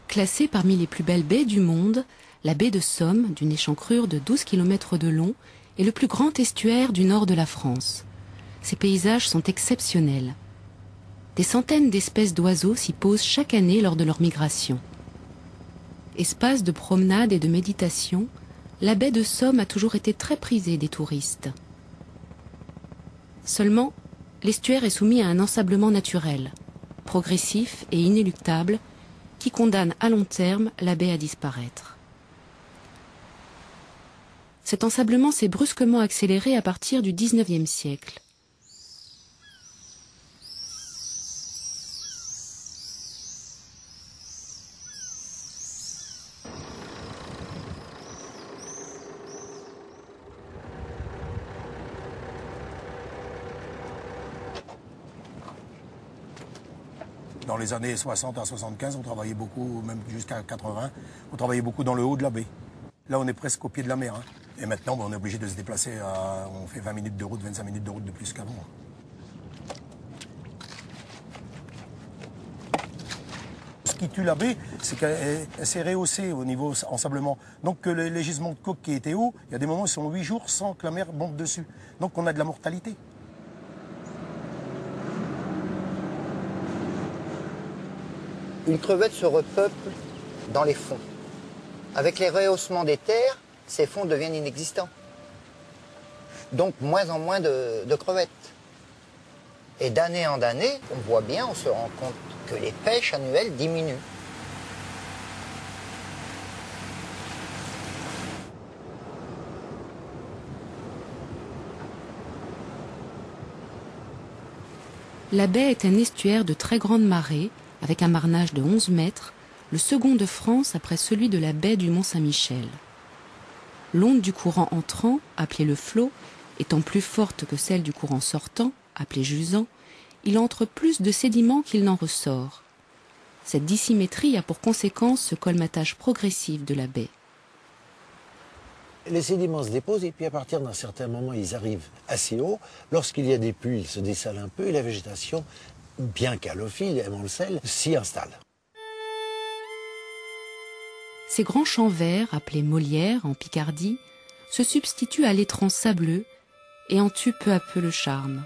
Classée parmi les plus belles baies du monde, la baie de Somme, d'une échancrure de 12 km de long, est le plus grand estuaire du nord de la France. Ses paysages sont exceptionnels. Des centaines d'espèces d'oiseaux s'y posent chaque année lors de leur migration. Espace de promenade et de méditation, la baie de Somme a toujours été très prisée des touristes. Seulement, l'estuaire est soumis à un ensablement naturel, progressif et inéluctable, qui condamne à long terme la baie à disparaître. Cet ensablement s'est brusquement accéléré à partir du XIXe siècle. Dans les années 60 à 75, on travaillait beaucoup, même jusqu'à 80, on travaillait beaucoup dans le haut de la baie. Là, on est presque au pied de la mer. Et maintenant, on est obligé de se déplacer. On fait 20 minutes de route, 25 minutes de route de plus qu'avant. Ce qui tue la baie, c'est qu'elle s'est rehaussée au niveau ensablement. Donc les gisements de coke qui étaient hauts, il y a des moments où ils sont 8 jours sans que la mer monte dessus. Donc on a de la mortalité. Une crevette se repeuple dans les fonds. Avec les rehaussements des terres, ces fonds deviennent inexistants. Donc moins en moins de crevettes. Et d'année en année, on voit bien, on se rend compte que les pêches annuelles diminuent. La baie est un estuaire de très grande marée, avec un marnage de 11 mètres, le second de France après celui de la baie du Mont-Saint-Michel. L'onde du courant entrant, appelée le flot, étant plus forte que celle du courant sortant, appelé jusant, il entre plus de sédiments qu'il n'en ressort. Cette dissymétrie a pour conséquence ce colmatage progressif de la baie. Les sédiments se déposent et puis à partir d'un certain moment, ils arrivent assez haut. Lorsqu'il y a des pluies, ils se dessalent un peu et la végétation, bien qu'halophile, aimant le sel, s'y installe. Ces grands champs verts, appelés Molières en Picardie, se substituent à l'étang sableux et en tuent peu à peu le charme.